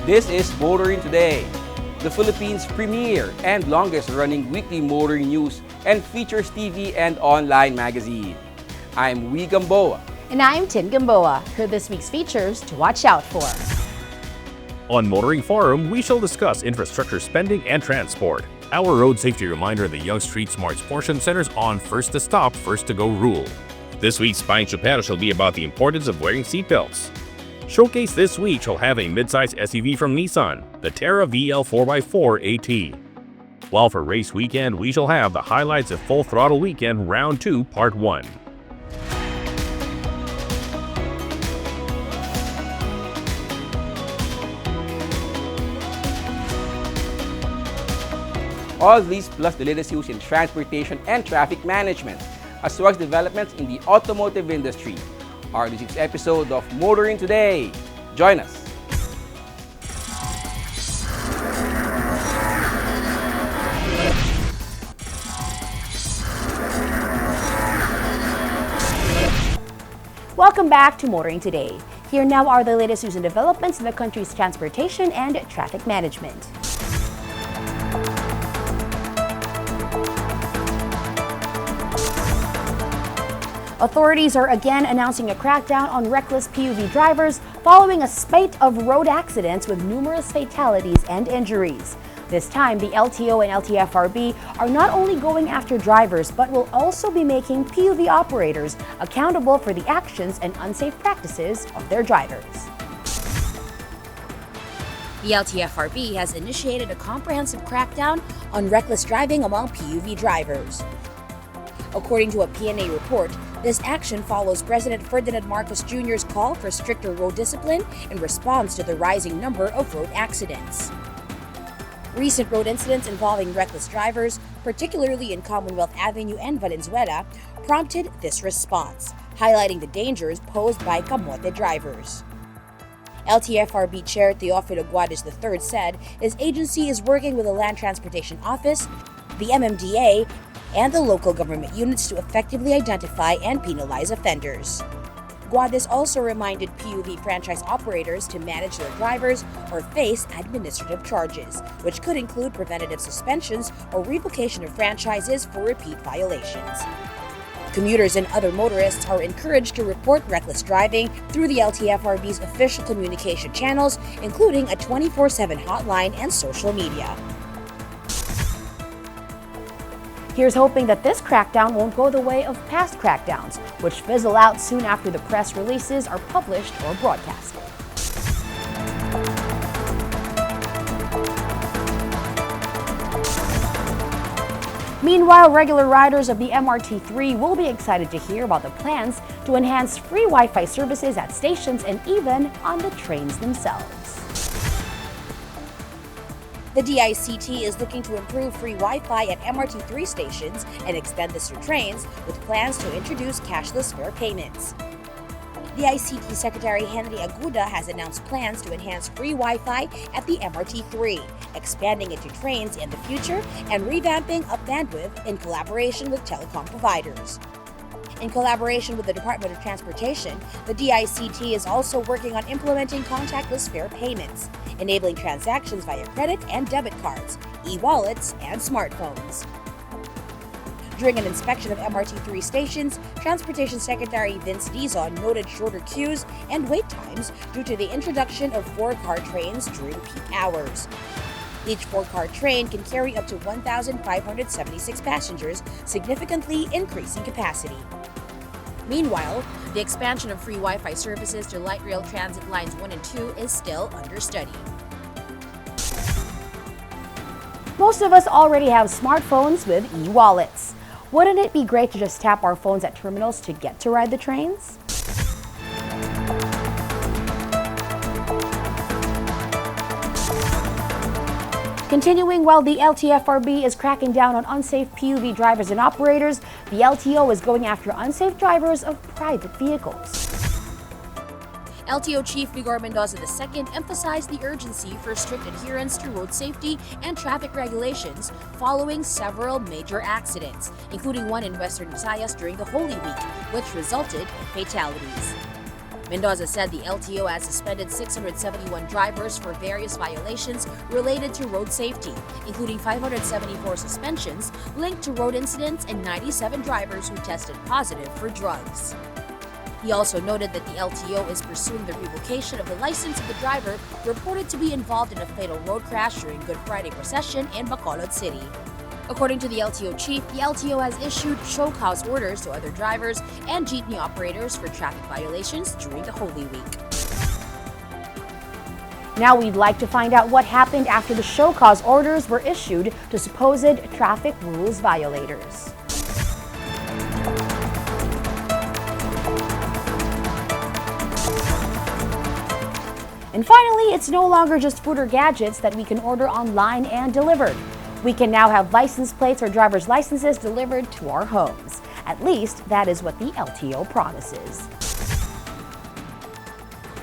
This is Motoring Today, the Philippines' premier and longest-running weekly motoring news and features TV and online magazine. I'm Wee Gamboa. And I'm Tin Gamboa. Here are this week's features to watch out for. On Motoring Forum, we shall discuss infrastructure spending and transport. Our road safety reminder in the Young Street Smarts portion centers on first to stop, first to go rule. This week's Spine Chupero shall be about the importance of wearing seatbelts. Showcase this week shall have a midsize SUV from Nissan, the Terra VL 4x4 AT. While for race weekend, we shall have the highlights of Full Throttle Weekend Round 2 Part 1. All these plus the latest news in transportation and traffic management, as well as developments in the automotive industry, are this week's episode of Motoring Today. Join us. Welcome back to Motoring Today. Here now are the latest news and developments in the country's transportation and traffic management. Authorities are again announcing a crackdown on reckless PUV drivers following a spate of road accidents with numerous fatalities and injuries. This time, the LTO and LTFRB are not only going after drivers but will also be making PUV operators accountable for the actions and unsafe practices of their drivers. The LTFRB has initiated a comprehensive crackdown on reckless driving among PUV drivers. According to a PNA report, this action follows President Ferdinand Marcos Jr.'s call for stricter road discipline in response to the rising number of road accidents. Recent road incidents involving reckless drivers, particularly in Commonwealth Avenue and Valenzuela, prompted this response, highlighting the dangers posed by kamote drivers. LTFRB Chair Teofilo Guades III said his agency is working with the Land Transportation Office, the MMDA, and the local government units to effectively identify and penalize offenders. Guades also reminded PUV franchise operators to manage their drivers or face administrative charges, which could include preventative suspensions or revocation of franchises for repeat violations. Commuters and other motorists are encouraged to report reckless driving through the LTFRB's official communication channels, including a 24/7 hotline and social media. Here's hoping that this crackdown won't go the way of past crackdowns, which fizzle out soon after the press releases are published or broadcasted. Meanwhile, regular riders of the MRT3 will be excited to hear about the plans to enhance free Wi-Fi services at stations and even on the trains themselves. The DICT is looking to improve free Wi-Fi at MRT3 stations and extend this to trains, with plans to introduce cashless fare payments. DICT Secretary Henry Aguda has announced plans to enhance free Wi-Fi at the MRT3, expanding it to trains in the future and revamping up bandwidth in collaboration with telecom providers. In collaboration with the Department of Transportation, the DICT is also working on implementing contactless fare payments, enabling transactions via credit and debit cards, e-wallets, and smartphones. During an inspection of MRT3 stations, Transportation Secretary Vince Dizon noted shorter queues and wait times due to the introduction of 4-car trains during peak hours. Each 4-car train can carry up to 1,576 passengers, significantly increasing capacity. Meanwhile, the expansion of free Wi-Fi services to light rail transit lines 1 and 2 is still under study. Most of us already have smartphones with e-wallets. Wouldn't it be great to just tap our phones at terminals to get to ride the trains? Continuing while the LTFRB is cracking down on unsafe PUV drivers and operators, the LTO is going after unsafe drivers of private vehicles. LTO Chief Vigor Mendoza II emphasized the urgency for strict adherence to road safety and traffic regulations following several major accidents, including one in Western Visayas during the Holy Week, which resulted in fatalities. Mendoza said the LTO has suspended 671 drivers for various violations related to road safety, including 574 suspensions linked to road incidents and 97 drivers who tested positive for drugs. He also noted that the LTO is pursuing the revocation of the license of the driver reported to be involved in a fatal road crash during Good Friday procession in Bacolod City. According to the LTO chief, the LTO has issued show cause orders to other drivers and jeepney operators for traffic violations during the Holy Week. Now we'd like to find out what happened after the show cause orders were issued to supposed traffic rules violators. And finally, it's no longer just food or gadgets that we can order online and delivered. We can now have license plates or driver's licenses delivered to our homes. At least, that is what the LTO promises.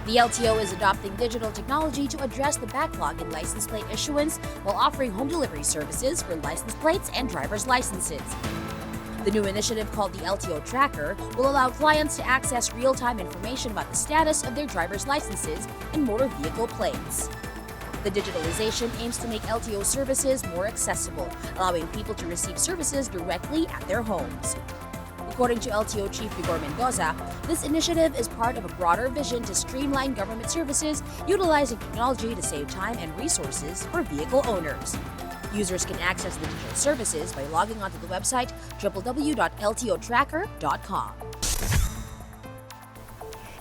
The LTO is adopting digital technology to address the backlog in license plate issuance while offering home delivery services for license plates and driver's licenses. The new initiative, called the LTO Tracker, will allow clients to access real-time information about the status of their driver's licenses and motor vehicle plates. The digitalization aims to make LTO services more accessible, allowing people to receive services directly at their homes. According to LTO Chief Vigor Mendoza, this initiative is part of a broader vision to streamline government services utilizing technology to save time and resources for vehicle owners. Users can access the digital services by logging onto the website www.ltotracker.com.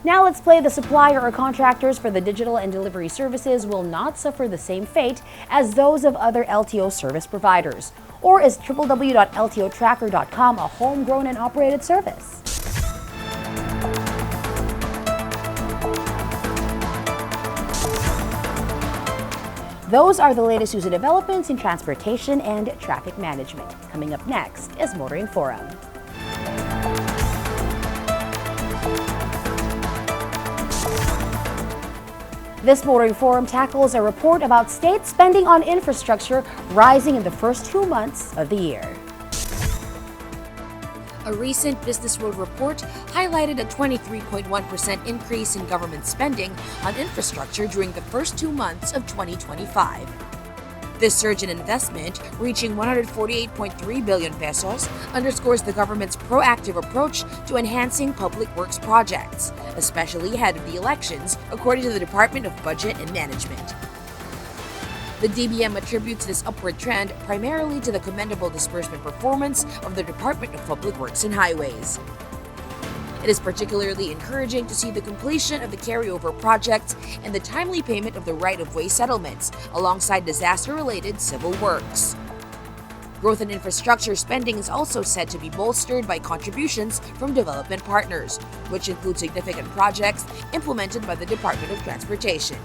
Now let's play the supplier or contractors for the digital and delivery services will not suffer the same fate as those of other LTO service providers. Or is www.ltotracker.com a homegrown and operated service? Those are the latest news and developments in transportation and traffic management. Coming up next is Motoring Forum. This Motoring Forum tackles a report about state spending on infrastructure rising in the first 2 months of the year. A recent Business World report highlighted a 23.1% increase in government spending on infrastructure during the first 2 months of 2025. This surge in investment, reaching 148.3 billion pesos, underscores the government's proactive approach to enhancing public works projects, especially ahead of the elections, according to the Department of Budget and Management. The DBM attributes this upward trend primarily to the commendable disbursement performance of the Department of Public Works and Highways. It is particularly encouraging to see the completion of the carryover projects and the timely payment of the right-of-way settlements, alongside disaster-related civil works. Growth in infrastructure spending is also said to be bolstered by contributions from development partners, which include significant projects implemented by the Department of Transportation.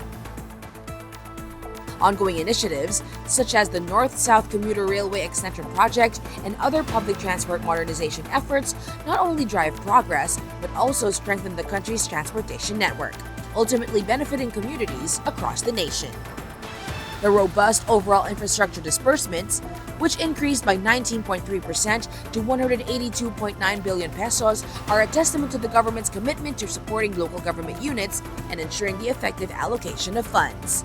Ongoing initiatives, such as the North-South Commuter Railway Extension Project and other public transport modernization efforts, not only drive progress, but also strengthen the country's transportation network, ultimately benefiting communities across the nation. The robust overall infrastructure disbursements, which increased by 19.3% to 182.9 billion pesos, are a testament to the government's commitment to supporting local government units and ensuring the effective allocation of funds.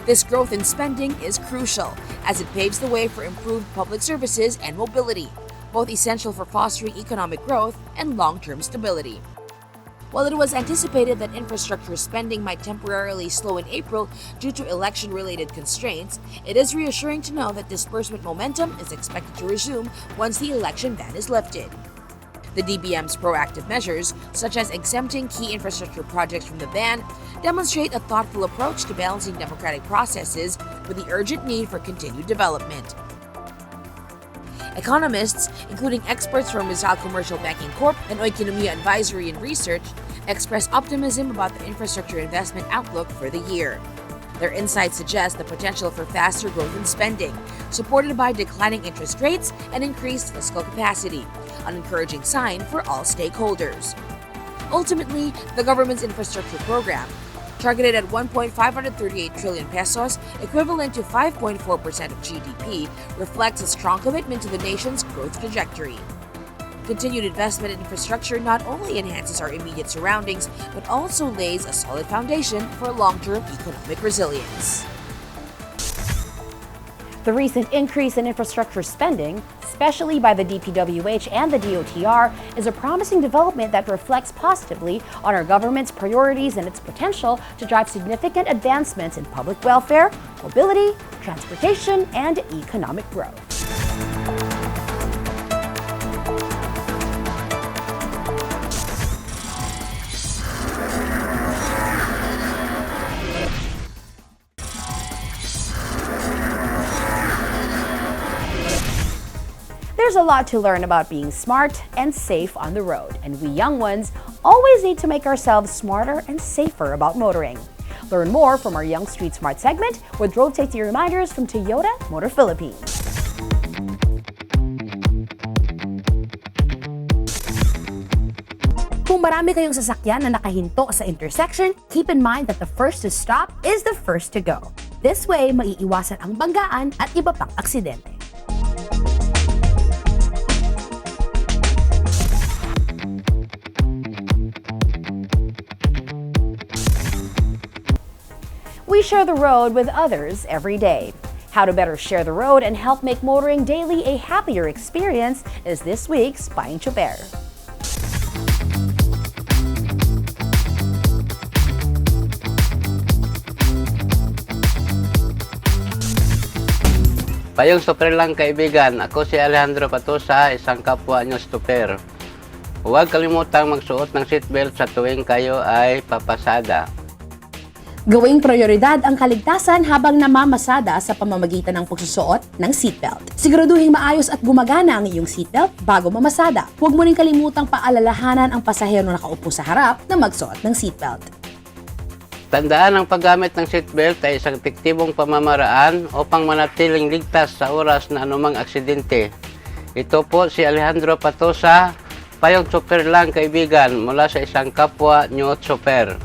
This growth in spending is crucial, as it paves the way for improved public services and mobility, both essential for fostering economic growth and long-term stability. While it was anticipated that infrastructure spending might temporarily slow in April due to election-related constraints, it is reassuring to know that disbursement momentum is expected to resume once the election ban is lifted. The DBM's proactive measures, such as exempting key infrastructure projects from the ban, demonstrate a thoughtful approach to balancing democratic processes with the urgent need for continued development. Economists, including experts from Rizal Commercial Banking Corp and Oikonomia Advisory and Research, express optimism about the infrastructure investment outlook for the year. Their insights suggest the potential for faster growth in spending, supported by declining interest rates and increased fiscal capacity, an encouraging sign for all stakeholders. Ultimately, the government's infrastructure program, targeted at 1.538 trillion pesos, equivalent to 5.4% of GDP, reflects a strong commitment to the nation's growth trajectory. Continued investment in infrastructure not only enhances our immediate surroundings, but also lays a solid foundation for long-term economic resilience. The recent increase in infrastructure spending, especially by the DPWH and the DOTR, is a promising development that reflects positively on our government's priorities and its potential to drive significant advancements in public welfare, mobility, transportation, and economic growth. There's a lot to learn about being smart and safe on the road, and we young ones always need to make ourselves smarter and safer about motoring. Learn more from our Young Street Smart segment with road safety reminders from Toyota Motor Philippines. Kung marami kayong sasakyan na nakahinto sa intersection, keep in mind that the first to stop is the first to go. This way, maiiwasan ang banggaan at iba pang aksidente. We share the road with others every day. How to better share the road and help make motoring daily a happier experience is this week's Buying Choper. Payong super lang kaibigan, ako si Alejandro Patusa, isang kapwa nyo super. Huwag kalimutang magsuot ng seatbelt sa tuwing kayo ay papasada. Gawing prioridad ang kaligtasan habang namamasada sa pamamagitan ng pagsusuot ng seatbelt. Siguraduhin maayos at gumagana ang iyong seatbelt bago mamasada. Huwag mo rin kalimutang paalalahanan ang pasahero na nakaupo sa harap na magsuot ng seatbelt. Tandaan ang paggamit ng seatbelt ay isang epektibong pamamaraan upang manatiling ligtas sa oras na anumang aksidente. Ito po si Alejandro Patusa, payong super lang kaibigan mula sa isang kapwa nyo super.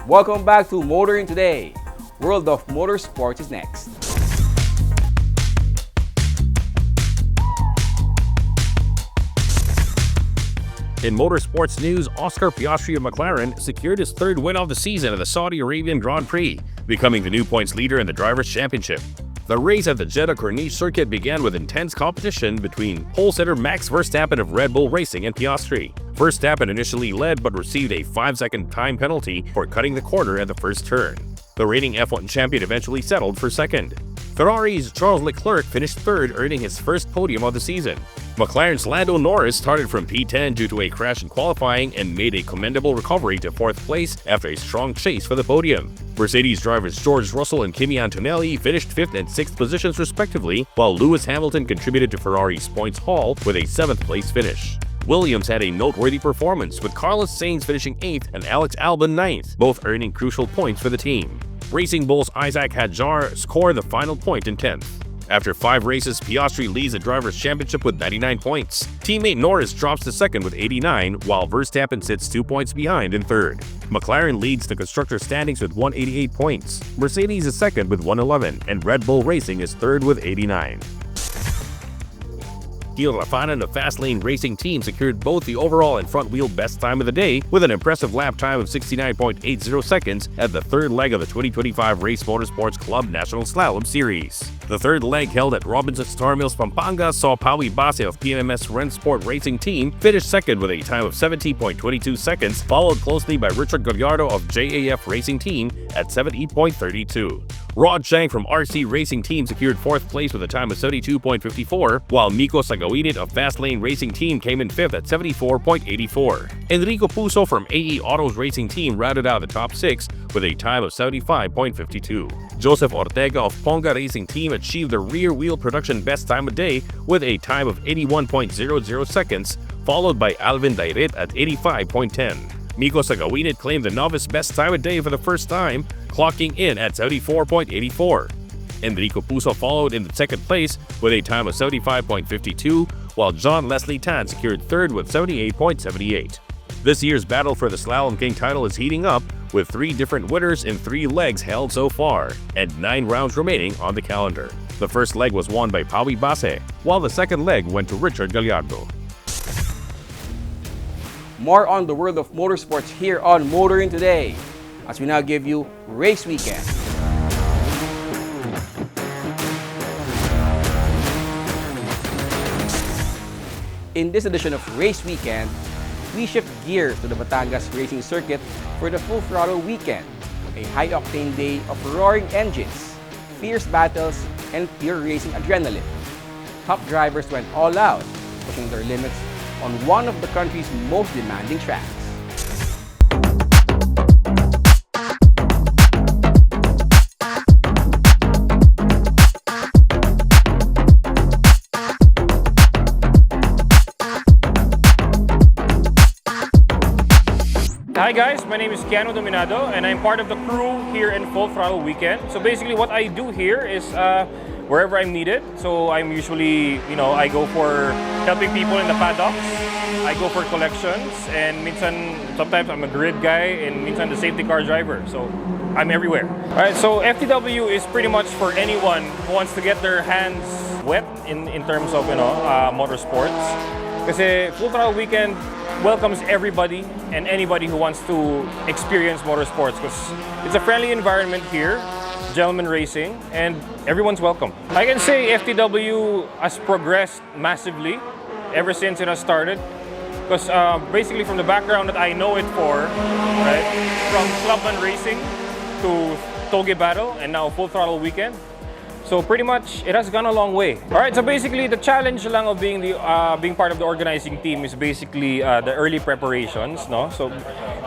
Welcome back to Motoring Today. World of Motorsports is next. In motorsports news, Oscar Piastri of McLaren secured his third win of the season at the Saudi Arabian Grand Prix, becoming the new points leader in the Drivers' Championship. The race at the Jeddah Corniche circuit began with intense competition between pole sitter Max Verstappen of Red Bull Racing and Piastri. Verstappen initially led but received a 5-second time penalty for cutting the corner at the first turn. The reigning F1 champion eventually settled for second. Ferrari's Charles Leclerc finished third, earning his first podium of the season. McLaren's Lando Norris started from P10 due to a crash in qualifying and made a commendable recovery to fourth place after a strong chase for the podium. Mercedes drivers George Russell and Kimi Antonelli finished 5th and 6th positions respectively, while Lewis Hamilton contributed to Ferrari's points haul with a 7th place finish. Williams had a noteworthy performance, with Carlos Sainz finishing 8th and Alex Albon 9th, both earning crucial points for the team. Racing Bull's Isaac Hadjar scored the final point in 10th. After 5 races, Piastri leads the Drivers' Championship with 99 points. Teammate Norris drops to second with 89, while Verstappen sits 2 points behind in third. McLaren leads the constructor standings with 188 points. Mercedes is second with 111, and Red Bull Racing is third with 89. Gil Rafanan of Fastlane Racing Team secured both the overall and front wheel best time of the day with an impressive lap time of 69.80 seconds at the third leg of the 2025 Race Motorsports Club National Slalom Series. The third leg, held at Robinson Star Mills, Pampanga, saw Paui Base of PMMS Rennsport Racing Team finish second with a time of 70.22 seconds, followed closely by Richard Gallardo of JAF Racing Team at 70.32. Rod Chang from RC Racing Team secured 4th place with a time of 72.54, while Miko Sagawinit of Fastlane Racing Team came in 5th at 74.84. Enrico Puso from AE Autos Racing Team rounded out the top 6 with a time of 75.52. Joseph Ortega of Ponga Racing Team achieved the rear wheel production best time of day with a time of 81.00 seconds, followed by Alvin Dairet at 85.10. Miko Sagawinit claimed the novice best time of day for the first time, clocking in at 74.84. Enrico Puso followed in the second place with a time of 75.52, while John Leslie Tan secured third with 78.78. This year's battle for the Slalom King title is heating up, with 3 different winners in 3 legs held so far, and 9 rounds remaining on the calendar. The first leg was won by Pawi Base, while the second leg went to Richard Gallardo. More on the world of motorsports here on Motoring Today, as we now give you Race Weekend. In this edition of Race Weekend, we shift gears to the Batangas Racing Circuit for the Full Throttle Weekend, a high-octane day of roaring engines, fierce battles, and pure racing adrenaline. Top drivers went all out, pushing their limits on one of the country's most demanding tracks. Hi guys, my name is Keanu Dominado and I'm part of the crew here in Full Throttle Weekend. So basically what I do here is wherever I'm needed. So I'm usually, I go for helping people in the paddocks. I go for collections and sometimes I'm a grid guy and minsan the safety car driver. So I'm everywhere. Alright, so FTW is pretty much for anyone who wants to get their hands wet in terms of, motorsports. Kasi Full Throttle Weekend welcomes everybody and anybody who wants to experience motorsports because it's a friendly environment here, gentlemen racing, and everyone's welcome. I can say FTW has progressed massively ever since it has started because basically from the background that I know it for, right, from Clubman Racing to Toge Battle and now Full Throttle Weekend. So pretty much, it has gone a long way. All right, so basically the challenge lang of being part of the organizing team is basically the early preparations, no? So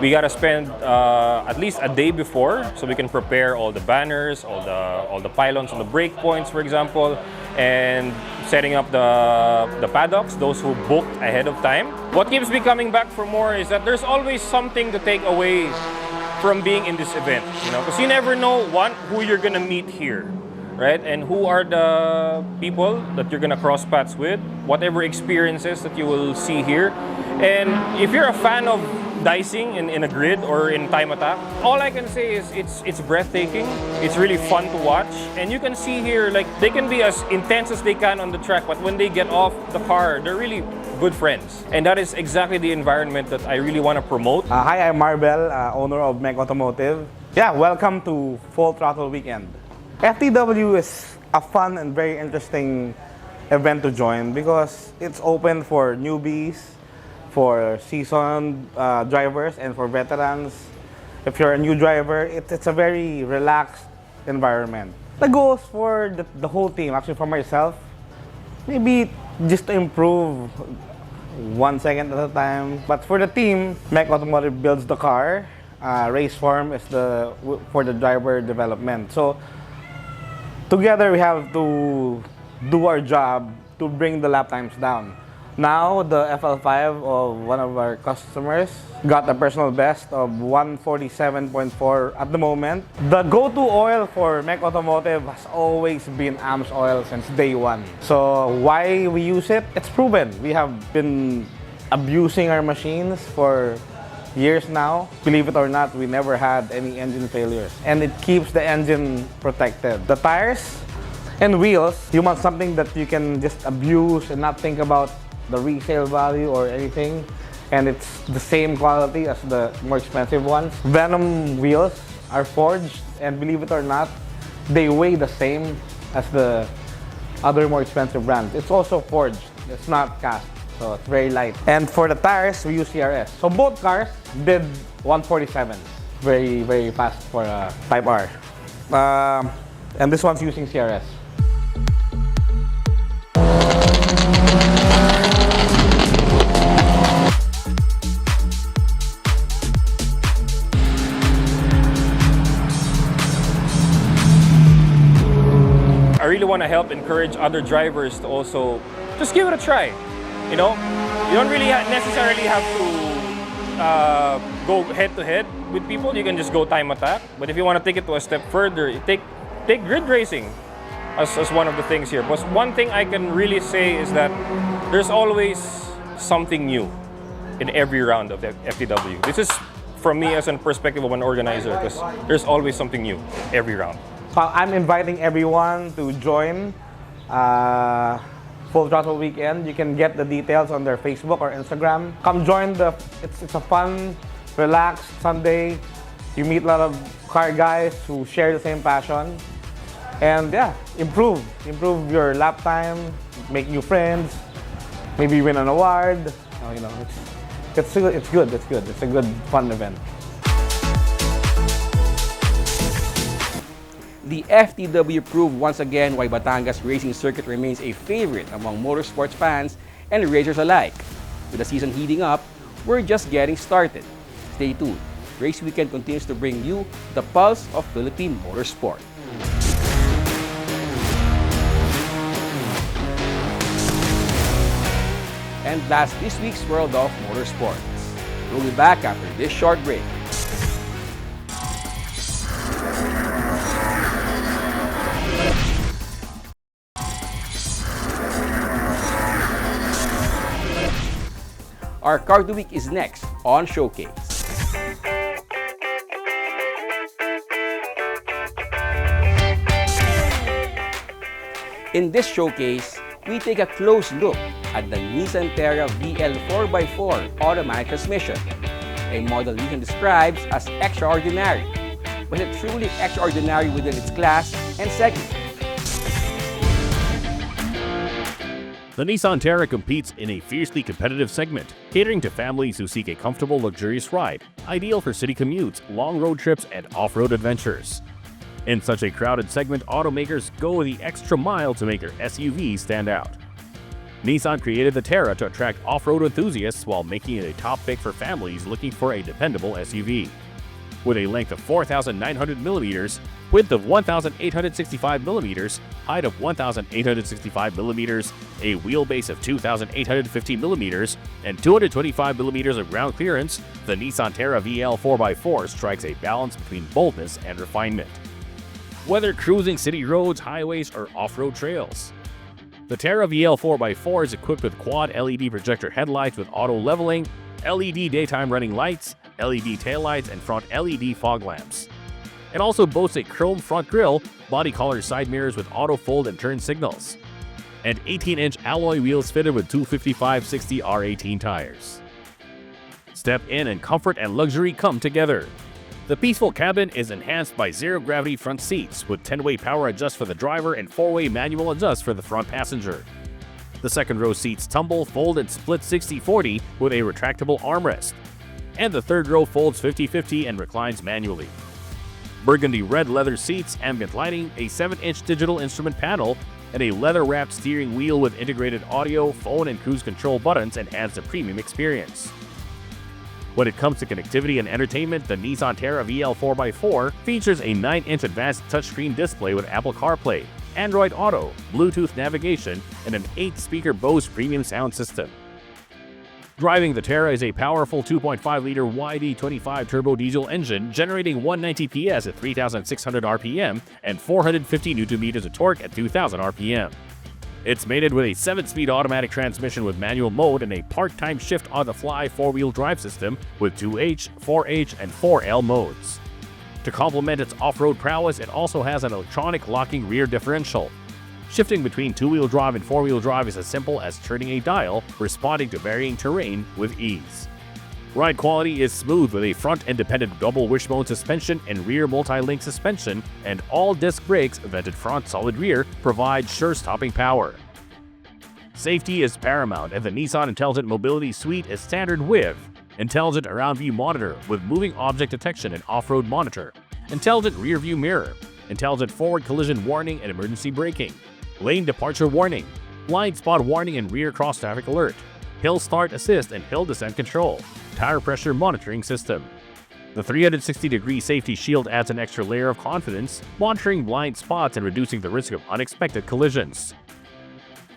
we gotta spend at least a day before, so we can prepare all the banners, all the pylons on the brake points, for example, and setting up the paddocks, those who booked ahead of time. What keeps me coming back for more is that there's always something to take away from being in this event, because you never know who you're gonna meet here. Right? And who are the people that you're gonna cross paths with, whatever experiences that you will see here. And if you're a fan of dicing in a grid or in time attack, all I can say is it's breathtaking. It's really fun to watch. And you can see here, like, they can be as intense as they can on the track, but when they get off the car, they're really good friends. And that is exactly the environment that I really want to promote. Hi, I'm Marbel, owner of Mech Automotive. Yeah, welcome to Full Throttle Weekend. FTW is a fun and very interesting event to join because it's open for newbies, for seasoned drivers, and for veterans. If you're a new driver, it's a very relaxed environment. The goals for the whole team, actually for myself, maybe just to improve 1 second at a time. But for the team, Mech Automotive builds the car. Raceform is for the driver development. So together we have to do our job to bring the lap times down. Now the FL5 of one of our customers got a personal best of 147.4 at the moment. The go-to oil for Mech Automotive has always been AMS oil since day one. So why we use it? It's proven. We have been abusing our machines for years now. Believe it or not, we never had any engine failures. And it keeps the engine protected. The tires and wheels, you want something that you can just abuse and not think about the resale value or anything. And it's the same quality as the more expensive ones. Venom wheels are forged, and believe it or not, they weigh the same as the other more expensive brands. It's also forged, it's not cast. So it's very light. And for the tires, we use CRS. So both cars did 147. Very, very fast for a Type R. And this one's using CRS. I really want to help encourage other drivers to also just give it a try. You don't really necessarily have to go head-to-head with people. You can just go time attack. But if you want to take it to a step further, take grid racing. as one of the things here. But one thing I can really say is that there's always something new in every round of the FTW. This is from me as a perspective of an organizer, because there's always something new every round. So I'm inviting everyone to join Full Throttle Weekend. You can get the details on their Facebook or Instagram. Come join it's a fun, relaxed Sunday. You meet a lot of car guys who share the same passion. And yeah, improve your lap time, make new friends, maybe win an award. You know, it's good. It's a good, fun event. The FTW proved once again why Batangas Racing Circuit remains a favorite among motorsports fans and racers alike. With the season heating up, we're just getting started. Stay tuned. Race Weekend continues to bring you the pulse of Philippine motorsport. And that's this week's World of Motorsports. We'll be back after this short break. Our Car of the Week is next on Showcase. In this showcase, we take a close look at the Nissan Terra VL 4x4 automatic transmission, a model Nissan describes as extraordinary, but it's truly extraordinary within its class and segment. The Nissan Terra competes in a fiercely competitive segment, catering to families who seek a comfortable, luxurious ride, ideal for city commutes, long road trips, and off-road adventures. In such a crowded segment, automakers go the extra mile to make their SUV stand out. Nissan created the Terra to attract off-road enthusiasts while making it a top pick for families looking for a dependable SUV. With a length of 4,900mm, width of 1,865mm, height of 1,865mm, a wheelbase of 2,850mm, and 225mm of ground clearance, the Nissan Terra VL 4x4 strikes a balance between boldness and refinement. Whether cruising city roads, highways, or off-road trails, the Terra VL 4x4 is equipped with quad LED projector headlights with auto leveling, LED daytime running lights, LED taillights, and front LED fog lamps. It also boasts a chrome front grille, body color side mirrors with auto fold and turn signals, and 18-inch alloy wheels fitted with 255/60 R18 tires. Step in and comfort and luxury come together. The peaceful cabin is enhanced by zero-gravity front seats with 10-way power adjust for the driver and 4-way manual adjust for the front passenger. The second row seats tumble, fold, and split 60/40 with a retractable armrest. And the third row folds 50/50 and reclines manually. Burgundy red leather seats, ambient lighting, a 7-inch digital instrument panel, and a leather-wrapped steering wheel with integrated audio, phone, and cruise control buttons enhance the premium experience. When it comes to connectivity and entertainment, the Nissan Terra VL 4x4 features a 9-inch advanced touchscreen display with Apple CarPlay, Android Auto, Bluetooth navigation, and an 8-speaker Bose premium sound system. Driving the Terra is a powerful 2.5-liter YD25 turbo diesel engine generating 190 PS at 3,600 RPM and 450 Nm of torque at 2,000 RPM. It's mated with a 7-speed automatic transmission with manual mode and a part-time shift on-the-fly 4-wheel drive system with 2H, 4H, and 4L modes. To complement its off-road prowess, it also has an electronic locking rear differential. Shifting between 2-wheel drive and 4-wheel drive is as simple as turning a dial, responding to varying terrain with ease. Ride quality is smooth with a front independent double wishbone suspension and rear multi-link suspension, and all disc brakes, vented front, solid rear, provide sure stopping power. Safety is paramount, and the Nissan Intelligent Mobility Suite is standard with Intelligent Around View Monitor with moving object detection and off-road monitor, Intelligent Rear View Mirror, Intelligent Forward Collision Warning and Emergency Braking, Lane Departure Warning, Blind Spot Warning and Rear Cross Traffic Alert, Hill Start Assist and Hill Descent Control, Tire Pressure Monitoring System. The 360-degree safety shield adds an extra layer of confidence, monitoring blind spots and reducing the risk of unexpected collisions.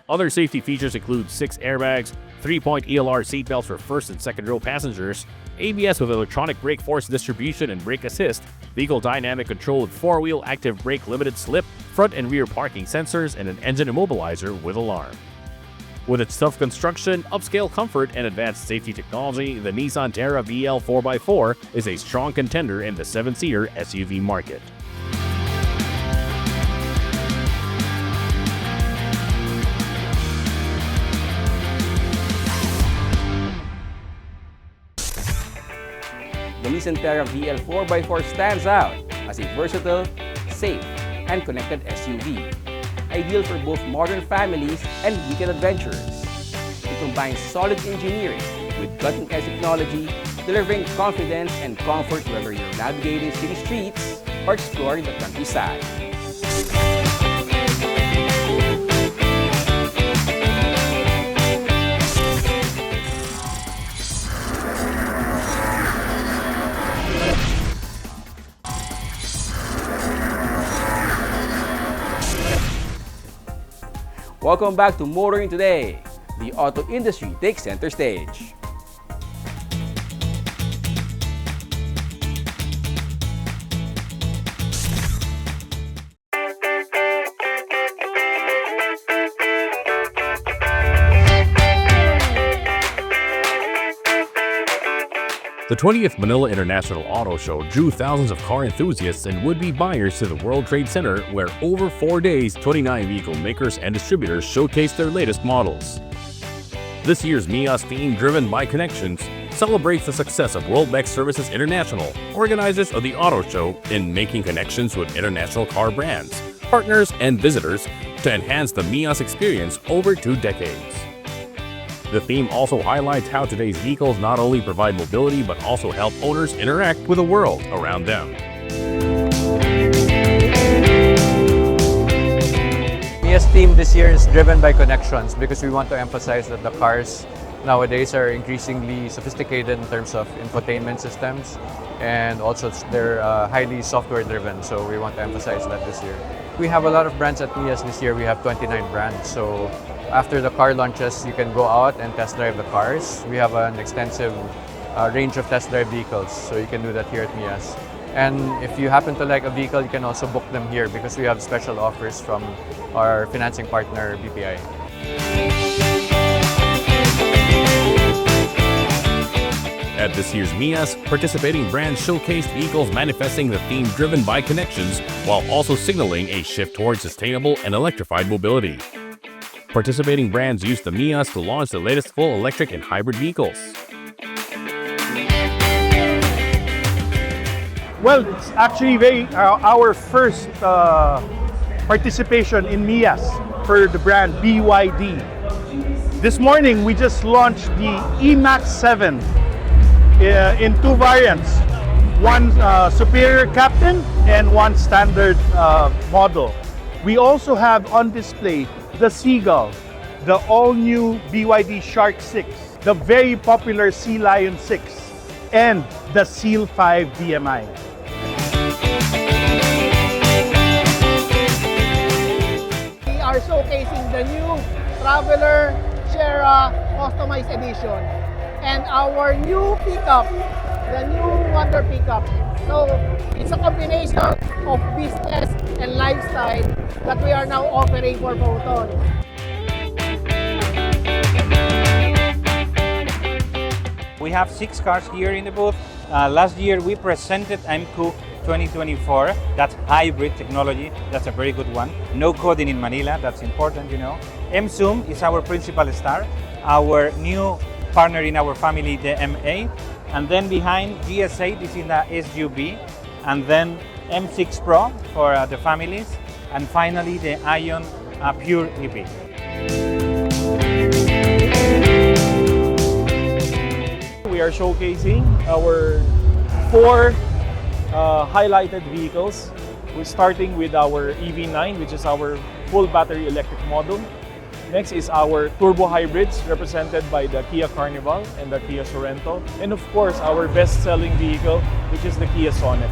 Other safety features include 6 airbags, 3-point ELR seatbelts for first and second row passengers, ABS with electronic brake force distribution and brake assist, Vehicle dynamic control with 4-wheel active brake limited slip, front and rear parking sensors, and an engine immobilizer with alarm. With its tough construction, upscale comfort, and advanced safety technology, the Nissan Terra VL 4x4 is a strong contender in the 7-seater SUV market. The Nissan Terra VL 4x4 stands out as a versatile, safe, and connected SUV, ideal for both modern families and weekend adventurers. It combines solid engineering with cutting-edge technology, delivering confidence and comfort whether you're navigating city streets or exploring the countryside. Welcome back to Motoring Today. The auto industry takes center stage. The 20th Manila International Auto Show drew thousands of car enthusiasts and would-be buyers to the World Trade Center, where over 4 days, 29 vehicle makers and distributors showcased their latest models. This year's MIAS theme, Driven by Connections, celebrates the success of World Mech Services International, organizers of the auto show, in making connections with international car brands, partners, and visitors to enhance the MIAS experience over 2 decades. The theme also highlights how today's vehicles not only provide mobility but also help owners interact with the world around them. MIA's theme this year is Driven by Connections because we want to emphasize that the cars nowadays are increasingly sophisticated in terms of infotainment systems, and also they're highly software driven, so we want to emphasize that this year. We have a lot of brands at MIAS this year. We have 29 brands, so after the car launches, you can go out and test drive the cars. We have an extensive range of test drive vehicles, so you can do that here at MIAS. And if you happen to like a vehicle, you can also book them here because we have special offers from our financing partner, BPI. At this year's MIAS, participating brands showcased vehicles manifesting the theme Driven by Connections, while also signaling a shift towards sustainable and electrified mobility. Participating brands used the MIAS to launch the latest full electric and hybrid vehicles. Well, it's actually our first participation in MIAS for the brand BYD. This morning, we just launched the E-Max 7 in 2 variants. One Superior Captain and one standard model. We also have on display the Seagull, the all-new BYD Shark 6, the very popular Sea Lion 6, and the Seal 5 DMI. We are showcasing the new Traveler Shera Customized Edition and our new pickup, the new Wonder pickup. So it's a combination of business and lifestyle that we are now offering for Foton. We have 6 cars here in the booth. Last year we presented MQ 2024. That's hybrid technology. That's a very good one. No coding in Manila. That's important, you know. MZoom is our principal star. Our new partner in our family, the M8. And then behind GS8 is in the SUV. And then M6 Pro for the families. And finally the Ion Pure EV. We are showcasing our 4 highlighted vehicles. We're starting with our EV9, which is our full battery electric model. Next is our turbo hybrids, represented by the Kia Carnival and the Kia Sorento. And of course, our best-selling vehicle, which is the Kia Sonet.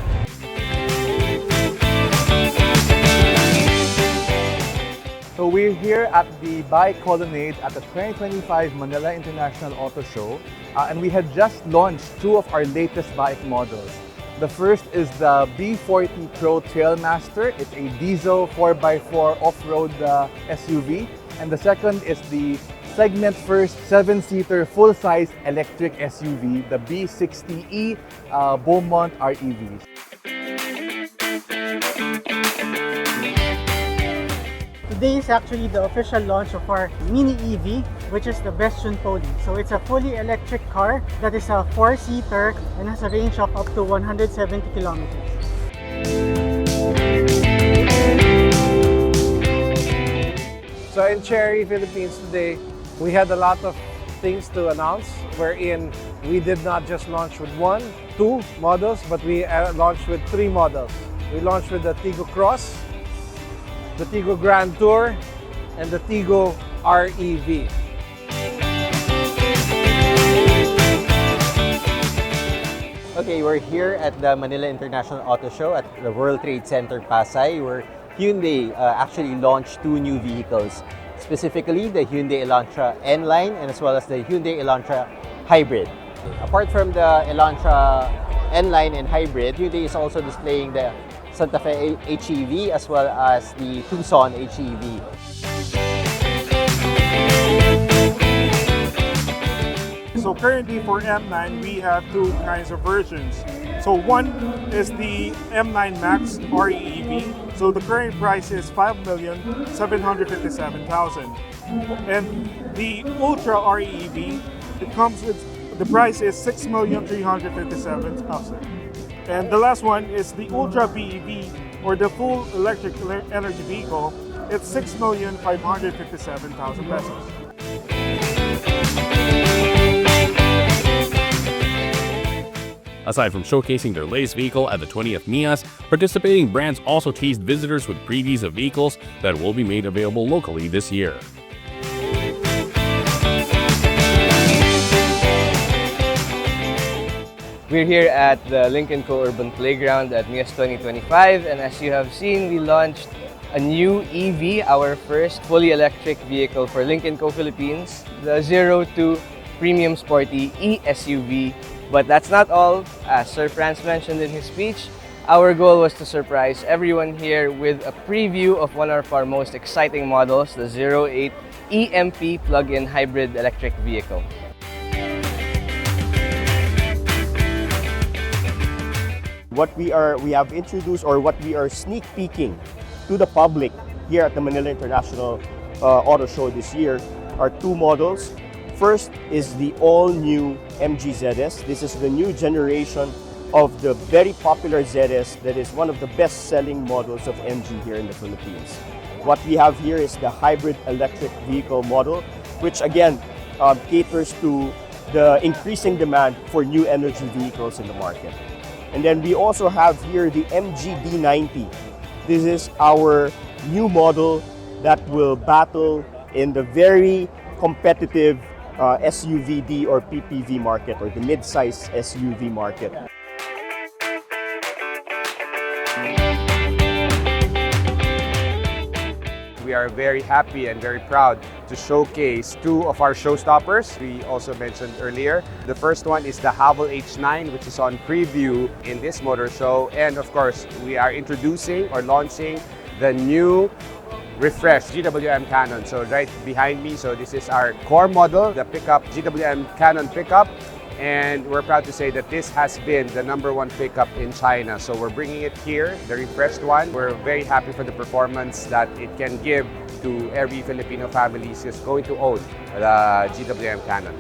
So we're here at the Bike Colonnade at the 2025 Manila International Auto Show, and we had just launched 2 of our latest bike models. The first is the B40 Pro Trailmaster. It's a diesel 4x4 off-road SUV. And the second is the segment first 7-seater full-size electric SUV, the B60E Beaumont REV. Today is actually the official launch of our Mini EV, which is the Bestune Poli. So it's a fully electric car that is a 4-seater and has a range of up to 170 kilometers. So in Chery Philippines today, we had a lot of things to announce, wherein we did not just launch with 1, 2 models, but we launched with 3 models. We launched with the Tigo Cross, the Tigo Grand Tour, and the Tigo REV. Okay, we're here at the Manila International Auto Show at the World Trade Center, Pasay, where Hyundai actually launched 2 new vehicles, specifically the Hyundai Elantra N-Line and as well as the Hyundai Elantra Hybrid. Apart from the Elantra N-Line and Hybrid, Hyundai is also displaying the Santa Fe HEV as well as the Tucson HEV. So currently for M9, we have 2 kinds of versions. So one is the M9 Max REEV. So the current price is 5,757,000. And the Ultra REEV, it comes with, the price is 6,357,000. And the last one is the Ultra BEV, or the full electric energy vehicle. It's 6,557,000 pesos. Aside from showcasing their latest vehicle at the 20th MIAS, participating brands also teased visitors with previews of vehicles that will be made available locally this year. We're here at the Lynk & Co Urban Playground at MIAS 2025, and as you have seen, we launched a new EV, our first fully electric vehicle for Lynk & Co Philippines, the 02 Premium Sporty e-SUV. But that's not all. As Sir Franz mentioned in his speech, our goal was to surprise everyone here with a preview of one of our most exciting models, the 08 EMP plug-in hybrid electric vehicle. What we have introduced, or what we are sneak peeking to the public here at the Manila International Auto Show this year are 2 models. First is the all-new MG ZS. This is the new generation of the very popular ZS that is one of the best-selling models of MG here in the Philippines. What we have here is the hybrid electric vehicle model, which again caters to the increasing demand for new energy vehicles in the market. And then we also have here the MG D90. This is our new model that will battle in the very competitive SUVD or PPV market, or the mid-size SUV market. We are very happy and very proud to showcase 2 of our showstoppers we also mentioned earlier. The first one is the Haval H9, which is on preview in this motor show. And of course, we are introducing or launching the new refreshed GWM Cannon. So right behind me, so this is our core model, the pickup GWM Cannon pickup. And we're proud to say that this has been the #1 pickup in China. So we're bringing it here, the refreshed one. We're very happy for the performance that it can give to every Filipino family who's going to own the GWM Cannon.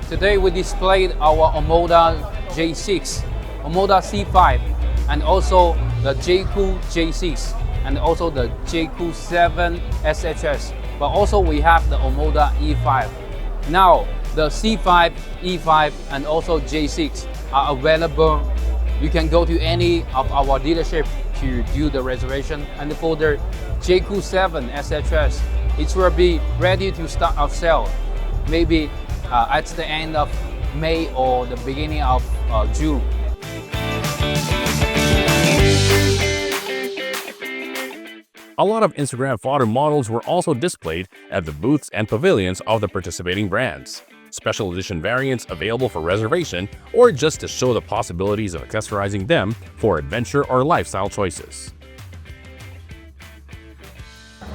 Today we displayed our Omoda J6, Omoda C5, and also the JCOO J6, and also the JCOO 7 SHS. But also we have the Omoda E5. Now the C5, E5, and also J6 are available. You can go to any of our dealership to do the reservation. And for the JCOO 7 SHS, it will be ready to start our sale, maybe at the end of May or the beginning of June. A lot of Instagram fodder models were also displayed at the booths and pavilions of the participating brands. special edition variants available for reservation, or just to show the possibilities of accessorizing them for adventure or lifestyle choices.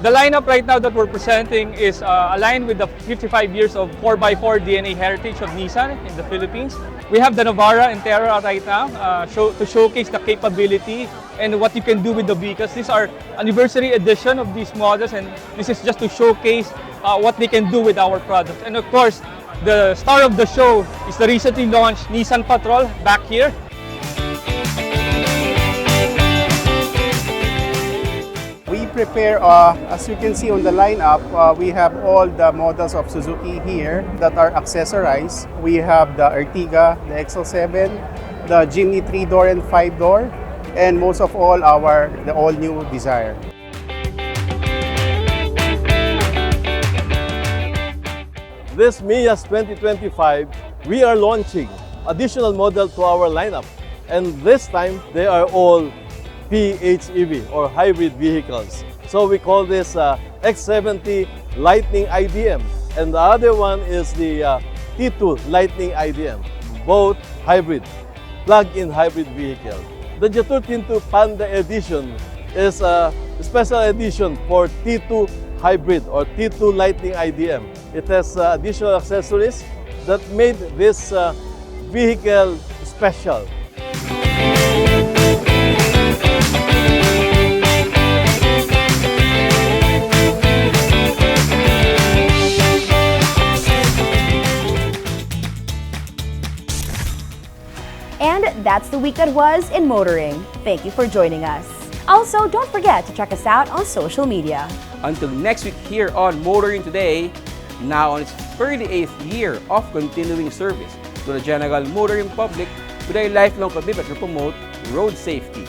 The lineup right now that we're presenting is aligned with the 55 years of 4x4 DNA heritage of Nissan in the Philippines. We have the Navara and Terra right now to showcase the capability and what you can do with the vehicles. These are anniversary edition of these models, and this is just to showcase what they can do with our products. And of course, the star of the show is the recently launched Nissan Patrol back here. We prepare, as you can see on the lineup, we have all the models of Suzuki here that are accessorized. We have the Ertiga, the XL7, the Jimny 3-door and 5-door, and most of all, the all-new Dzire. This MIAS 2025, we are launching additional model to our lineup. And this time, they are all PHEV or hybrid vehicles. So we call this X70 Lightning IDM. And the other one is the T2 Lightning IDM, both hybrid, plug-in hybrid vehicle. The Jetour Tinto Panda Edition is a special edition for T2 Hybrid or T2 Lightning IDM. It has additional accessories that made this vehicle special. And that's the week that was in motoring. Thank you for joining us. Also, don't forget to check us out on social media. Until next week here on Motoring Today, now on its 38th year of continuing service to the general motoring public with a lifelong commitment to promote road safety.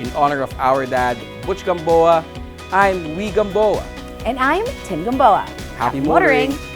In honor of our dad, Butch Gamboa, I'm Wee Gamboa. And I'm Tim Gamboa. Happy motoring. motoring.